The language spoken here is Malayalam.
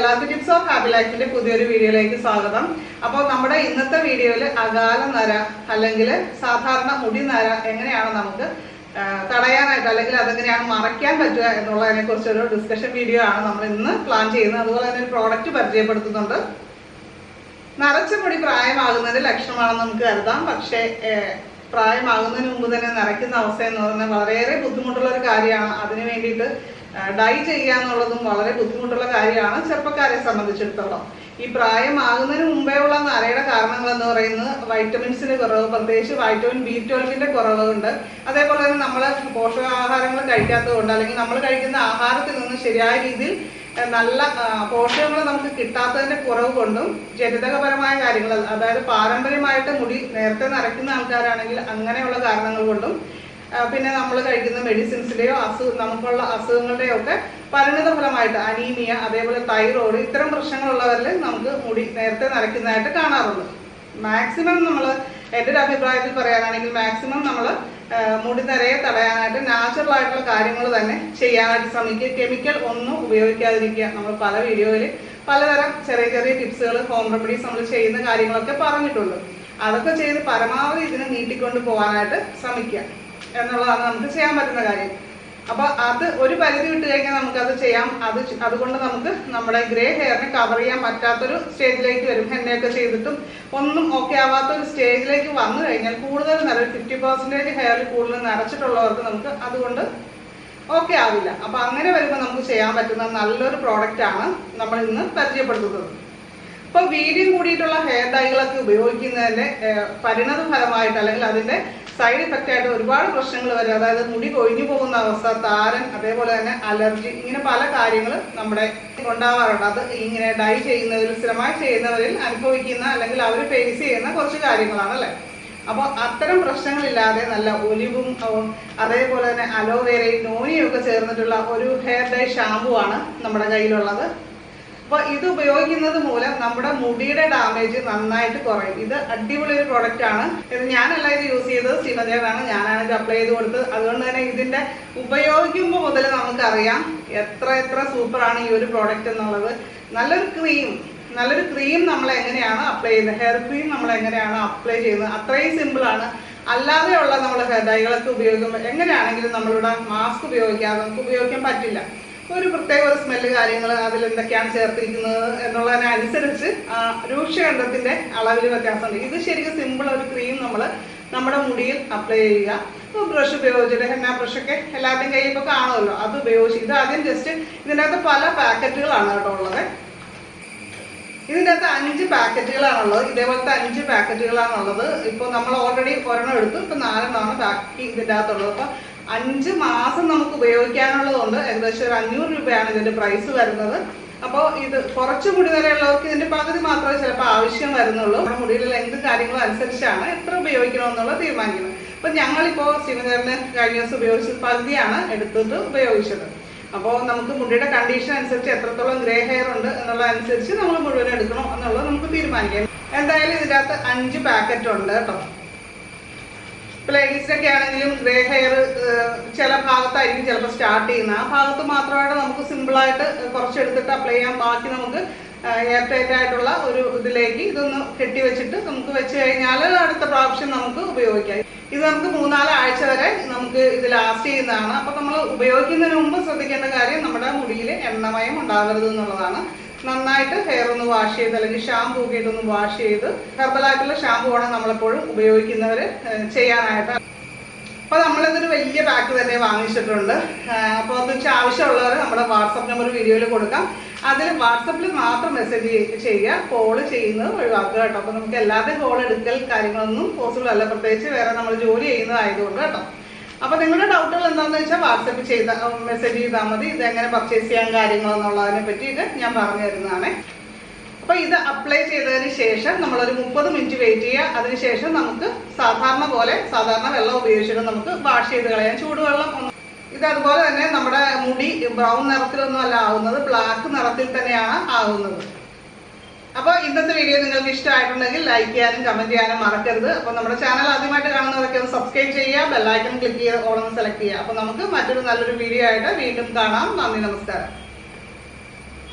എല്ലാവർക്കും ടിപ്സ് ഓഫ് ഹാപ്പി ലൈഫിന്റെ പുതിയൊരു വീഡിയോയിലേക്ക് സ്വാഗതം. അപ്പോൾ നമ്മുടെ ഇന്നത്തെ വീഡിയോയിൽ അകാല നര അല്ലെങ്കിൽ സാധാരണ മുടി നര എങ്ങനെയാണ് നമുക്ക് തടയാനായിട്ട് അല്ലെങ്കിൽ അതെങ്ങനെയാണ് മറയ്ക്കാൻ പറ്റുക എന്നുള്ളതിനെ കുറിച്ചൊരു ഡിസ്കഷൻ വീഡിയോ ആണ് നമ്മൾ ഇന്ന് പ്ലാൻ ചെയ്യുന്നത്. അതുപോലെ തന്നെ ഒരു പ്രോഡക്റ്റ് പരിചയപ്പെടുത്തുന്നുണ്ട്. നരച്ച മുടി പ്രായമാകുന്നതിന്റെ ലക്ഷണമാണെന്ന് നമുക്ക് കരുതാം. പക്ഷേ പ്രായമാകുന്നതിന് മുമ്പ് തന്നെ നരയ്ക്കുന്ന അവസ്ഥ എന്ന് പറഞ്ഞാൽ വളരെയേറെ ബുദ്ധിമുട്ടുള്ള ഒരു കാര്യമാണ്. അതിനു വേണ്ടിയിട്ട് ഡൈ ചെയ്യുക എന്നുള്ളതും വളരെ ബുദ്ധിമുട്ടുള്ള കാര്യമാണ് ചെറുപ്പക്കാരെ സംബന്ധിച്ചിടത്തോളം. ഈ പ്രായമാകുന്നതിന് മുമ്പേ ഉള്ള നരയുടെ കാരണങ്ങൾ എന്ന് പറയുന്നത് വൈറ്റമിൻസിന്റെ കുറവ്, പ്രത്യേകിച്ച് വൈറ്റമിൻ B12 കുറവുണ്ട്. അതേപോലെ തന്നെ നമ്മൾ പോഷകാഹാരങ്ങൾ കഴിക്കാത്തത് കൊണ്ട് അല്ലെങ്കിൽ നമ്മൾ കഴിക്കുന്ന ആഹാരത്തിൽ നിന്ന് ശരിയായ രീതിയിൽ നല്ല പോഷകങ്ങൾ നമുക്ക് കിട്ടാത്തതിന്റെ കുറവ് കൊണ്ടും ജനിതകപരമായ കാര്യങ്ങൾ, അതായത് പാരമ്പര്യമായിട്ട് മുടി നേരത്തെ നരയ്ക്കുന്ന ആൾക്കാരാണെങ്കിൽ അങ്ങനെയുള്ള കാരണങ്ങൾ കൊണ്ടും പിന്നെ നമ്മൾ കഴിക്കുന്ന മെഡിസിൻസിന്റെയോ നമുക്കുള്ള അസുഖങ്ങളുടെയോ ഒക്കെ പരിണിത ഫലമായിട്ട് അനീമിയ, അതേപോലെ തൈറോയ്ഡ്, ഇത്തരം പ്രശ്നങ്ങളുള്ളവരിൽ നമുക്ക് മുടി നേരത്തെ നരയ്ക്കുന്നതായിട്ട് കാണാറുണ്ട്. മാക്സിമം നമ്മൾ എൻ്റെ ഒരു അഭിപ്രായത്തിൽ പറയാനാണെങ്കിൽ മാക്സിമം നമ്മൾ മുടി നരയെ തടയാനായിട്ട് നാച്ചുറൽ ആയിട്ടുള്ള കാര്യങ്ങൾ തന്നെ ചെയ്യാനായിട്ട് ശ്രമിക്കുക. കെമിക്കൽ ഒന്നും ഉപയോഗിക്കാതിരിക്കുക. നമ്മൾ പല വീഡിയോയിൽ പലതരം ചെറിയ ചെറിയ ടിപ്സുകൾ, ഹോം റെമഡീസ് നമ്മൾ ചെയ്യുന്ന കാര്യങ്ങളൊക്കെ പറഞ്ഞിട്ടുണ്ട്. അതൊക്കെ ചെയ്ത് പരമാവധി ഇതിനെ നീട്ടിക്കൊണ്ട് പോകാനായിട്ട് ശ്രമിക്കുക എന്നുള്ളതാണ് നമുക്ക് ചെയ്യാൻ പറ്റുന്ന കാര്യം. അപ്പൊ അത് ഒരു പരിധി വിട്ട് കഴിഞ്ഞാൽ നമുക്കത് ചെയ്യാം. അതുകൊണ്ട് നമുക്ക് നമ്മുടെ ഗ്രേ ഹെയറിനെ കവർ ചെയ്യാൻ പറ്റാത്തൊരു സ്റ്റേജിലേക്ക് വരും. ഹെന്നയൊക്കെ ചെയ്തിട്ടും ഒന്നും ഓക്കെ ആവാത്ത ഒരു സ്റ്റേജിലേക്ക് വന്നു കഴിഞ്ഞാൽ കൂടുതൽ 50% ഹെയറിൽ കൂടുതൽ നിറച്ചിട്ടുള്ളവർക്ക് നമുക്ക് അതുകൊണ്ട് ഓക്കെ ആവില്ല. അപ്പൊ അങ്ങനെ വരുമ്പോൾ നമുക്ക് ചെയ്യാൻ പറ്റുന്ന നല്ലൊരു പ്രോഡക്റ്റ് ആണ് നമ്മൾ ഇന്ന് പരിചയപ്പെടുത്തുന്നത്. ഇപ്പൊ വീര്യം കൂടിയിട്ടുള്ള ഹെയർ ഡൈകളൊക്കെ ഉപയോഗിക്കുന്നതിന്റെ പരിണത ഫലമായിട്ട് അല്ലെങ്കിൽ അതിന്റെ സൈഡ് ഇഫക്റ്റ് ആയിട്ട് ഒരുപാട് പ്രശ്നങ്ങൾ വരും. അതായത് മുടി കൊഴിഞ്ഞു പോകുന്ന അവസ്ഥ, താരൻ, അതേപോലെ തന്നെ അലർജി, ഇങ്ങനെ പല കാര്യങ്ങൾ നമ്മുടെ ഉണ്ടാവാറുണ്ട്. അത് ഇങ്ങനെ ഡൈ ചെയ്യുന്നവരിൽ, സ്ഥിരമായി ചെയ്യുന്നവരിൽ അനുഭവിക്കുന്ന അല്ലെങ്കിൽ അവർ ഫേസ് ചെയ്യുന്ന കുറച്ച് കാര്യങ്ങളാണ് അല്ലേ. അപ്പോൾ അത്തരം പ്രശ്നങ്ങളില്ലാതെ നല്ല ഒലിവും അതേപോലെ തന്നെ അലോവേരയും നോനിയും ഒക്കെ ചേർന്നിട്ടുള്ള ഒരു ഹെയർ ഡൈ ഷാമ്പു ആണ് നമ്മുടെ കയ്യിലുള്ളത്. അപ്പോൾ ഇത് ഉപയോഗിക്കുന്നത് മൂലം നമ്മുടെ മുടിയുടെ ഡാമേജ് നന്നായിട്ട് കുറയും. ഇത് അടിപൊളി ഒരു പ്രൊഡക്റ്റ് ആണ്. ഇത് ഞാനല്ല ഇത് യൂസ് ചെയ്തത്, ശ്രീമതിയാണ്, ഞാനാണ് ഇത് അപ്ലൈ ചെയ്ത് കൊടുത്തത്. അതുകൊണ്ട് തന്നെ ഇതിന്റെ ഉപയോഗിക്കുമ്പോൾ മുതൽ നമുക്കറിയാം എത്ര സൂപ്പറാണ് ഈ ഒരു പ്രോഡക്റ്റ് എന്നുള്ളത്. നല്ലൊരു ക്രീം നമ്മൾ എങ്ങനെയാണ് അപ്ലൈ ചെയ്യുന്നത്, ഹെയർ ക്രീം നമ്മൾ എങ്ങനെയാണ് അപ്ലൈ ചെയ്യുന്നത്, അത്രയും സിമ്പിളാണ്. അല്ലാതെയുള്ള നമ്മൾ ഹെയർ ഡൈകളൊക്കെ ഉപയോഗിക്കുമ്പോൾ എങ്ങനെയാണെങ്കിലും നമ്മളിവിടെ മാസ്ക് ഉപയോഗിക്കാതെ നമുക്ക് ഉപയോഗിക്കാൻ പറ്റില്ല. ഒരു പ്രത്യേക ഒരു സ്മെല്ല് കാര്യങ്ങൾ അതിലെന്തൊക്കെയാണ് ചേർത്തിരിക്കുന്നത് എന്നുള്ളതിനനുസരിച്ച് രൂക്ഷഗന്ധത്തിന്റെ അളവിൽ വ്യത്യാസമുണ്ട്. ഇത് ശരിക്കും സിമ്പിൾ ഒരു ക്രീം നമ്മൾ നമ്മുടെ മുടിയിൽ അപ്ലൈ ചെയ്യുക. ബ്രഷ് ഉപയോഗിച്ചിട്ട്, ഹെന്ന ബ്രഷൊക്കെ എല്ലാവരുടെയും കയ്യിൽ ഇപ്പോൾ കാണുമല്ലോ, അത് ഉപയോഗിച്ച് ഇത് ആദ്യം ജസ്റ്റ് ഇതിൻ്റെ അകത്ത് പല പാക്കറ്റുകളാണ് കേട്ടോ ഉള്ളത്. ഇതിൻ്റെ അകത്ത് 5 പാക്കറ്റുകളാണുള്ളത്. ഇതേപോലത്തെ 5 പാക്കറ്റുകളാണുള്ളത്. ഇപ്പോൾ നമ്മൾ ഓൾറെഡി ഒരെണ്ണം എടുത്തു, ഇപ്പോൾ 4 ബാക്കി ഇതിൻ്റെ അകത്തുള്ളത്. അപ്പോൾ 5 മാസം നമുക്ക് ഉപയോഗിക്കാനുള്ളതുകൊണ്ട് ഏകദേശം ഒരു 500 രൂപയാണ് ഇതിന്റെ പ്രൈസ് വരുന്നത്. അപ്പോൾ ഇത് കുറച്ച് മുടി നിരയുള്ളവർക്ക് ഇതിന്റെ പകുതി മാത്രമേ ചിലപ്പോൾ ആവശ്യം വരുന്നുള്ളൂ. നമ്മുടെ മുടിയിലെ ലെങ്ത് കാര്യങ്ങളും അനുസരിച്ചാണ് എത്ര ഉപയോഗിക്കണമെന്നുള്ളത് തീരുമാനിക്കുന്നത്. അപ്പം ഞങ്ങളിപ്പോൾ ശ്രീമതിന് കഴിഞ്ഞ ദിവസം ഉപയോഗിച്ചത് പകുതിയാണ് എടുത്തിട്ട് ഉപയോഗിച്ചത്. അപ്പോൾ നമുക്ക് മുടിയുടെ കണ്ടീഷൻ അനുസരിച്ച് എത്രത്തോളം ഗ്രേ ഹെയർ ഉണ്ട് എന്നുള്ളതനുസരിച്ച് നമ്മൾ മുഴുവൻ എടുക്കണോ എന്നുള്ളത് നമുക്ക് തീരുമാനിക്കാം. എന്തായാലും ഇതിൻ്റെ അകത്ത് 5 പാക്കറ്റ് ഉണ്ട് കേട്ടോ. ലേഡീസിനൊക്കെ ആണെങ്കിലും ഗ്രേ ഹെയർ ചില ഭാഗത്തായിരിക്കും ചിലപ്പോൾ സ്റ്റാർട്ട് ചെയ്യുന്നത്. ആ ഭാഗത്ത് മാത്രമായിട്ട് നമുക്ക് സിമ്പിളായിട്ട് കുറച്ചെടുത്തിട്ട് അപ്ലൈ ചെയ്യാം. ബാക്കി നമുക്ക് എയർ ടൈറ്റ് ആയിട്ടുള്ള ഒരു ഇതിലേക്ക് ഇതൊന്ന് കെട്ടി വെച്ചിട്ട് നമുക്ക് വെച്ച് കഴിഞ്ഞാൽ അടുത്ത പ്രാവശ്യം നമുക്ക് ഉപയോഗിക്കാം. ഇത് നമുക്ക് 3-4 ആഴ്ച വരെ നമുക്ക് ഇത് ലാസ്റ്റ് ചെയ്യുന്നതാണ്. അപ്പോൾ നമ്മൾ ഉപയോഗിക്കുന്നതിന് മുമ്പ് ശ്രദ്ധിക്കേണ്ട കാര്യം നമ്മുടെ മുടിയിൽ എണ്ണമയം ഉണ്ടാകരുത് എന്നുള്ളതാണ്. നന്നായിട്ട് ഹെയർ ഒന്ന് വാഷ് ചെയ്ത് അല്ലെങ്കിൽ ഷാമ്പൂ ഒക്കെ ഇട്ടൊന്ന് വാഷ് ചെയ്ത് ഹെർബലായിട്ടുള്ള ഷാമ്പൂ ആണ് നമ്മളെപ്പോഴും ഉപയോഗിക്കുന്നവർ ചെയ്യാനായിട്ട്. അപ്പോൾ നമ്മളിതൊരു വലിയ പാക്ക് തന്നെ വാങ്ങിച്ചിട്ടുണ്ട്. അപ്പോൾ അത് ആവശ്യമുള്ളവർ നമ്മുടെ വാട്സപ്പ് നമ്പർ വീഡിയോയിൽ കൊടുക്കാം. അതിൽ വാട്സപ്പിൽ മാത്രം മെസ്സേജ് ചെയ്യുക, കോള് ചെയ്യുന്നത് ഒഴിവാക്കുക കേട്ടോ. അപ്പോൾ നമുക്ക് എല്ലാവരുടെയും കോൾ എടുക്കൽ കാര്യങ്ങളൊന്നും പോസിബിൾ അല്ല, പ്രത്യേകിച്ച് വേറെ നമ്മൾ ജോലി ചെയ്യുന്നതായതുകൊണ്ട് കേട്ടോ. അപ്പോൾ നിങ്ങളുടെ ഡൗട്ടുകൾ എന്താണെന്ന് വെച്ചാൽ വാട്സപ്പിൽ മെസ്സേജ് ചെയ്താൽ മതി. ഇതെങ്ങനെ പർച്ചേസ് ചെയ്യാൻ കാര്യങ്ങളെന്നുള്ളതിനെ പറ്റിയിട്ട് ഞാൻ പറഞ്ഞു തരുന്നതാണ്. അപ്പോൾ ഇത് അപ്ലൈ ചെയ്തതിന് ശേഷം നമ്മളൊരു 30 മിനിറ്റ് വെയിറ്റ് ചെയ്യുക. അതിനുശേഷം നമുക്ക് സാധാരണ വെള്ളം ഉപയോഗിച്ചിട്ട് നമുക്ക് വാഷ് ചെയ്ത് കളയാം. ചൂടുവെള്ളം ഇത് അതുപോലെ തന്നെ നമ്മുടെ മുടി ബ്രൗൺ നിറത്തിലൊന്നും അല്ല ആവുന്നത്, ബ്ലാക്ക് നിറത്തിൽ തന്നെയാണ് ആവുന്നത്. അപ്പോൾ ഇന്നത്തെ വീഡിയോ നിങ്ങൾക്ക് ഇഷ്ടമായിട്ടുണ്ടെങ്കിൽ ലൈക്ക് ചെയ്യാനും കമന്റ് ചെയ്യാനും മറക്കരുത്. അപ്പോൾ നമ്മുടെ ചാനൽ ആദ്യമായിട്ട് കാണുന്നവരൊക്കെ ഒന്ന് സബ്സ്ക്രൈബ് ചെയ്യുക, ബെൽ ഐക്കൺ ക്ലിക്ക് ചെയ്ത് ഓൾ ഒന്ന് സെലക്ട് ചെയ്യുക. അപ്പോൾ നമുക്ക് മറ്റൊരു നല്ലൊരു വീഡിയോ ആയിട്ട് വീണ്ടും കാണാം. നന്ദി, നമസ്കാരം.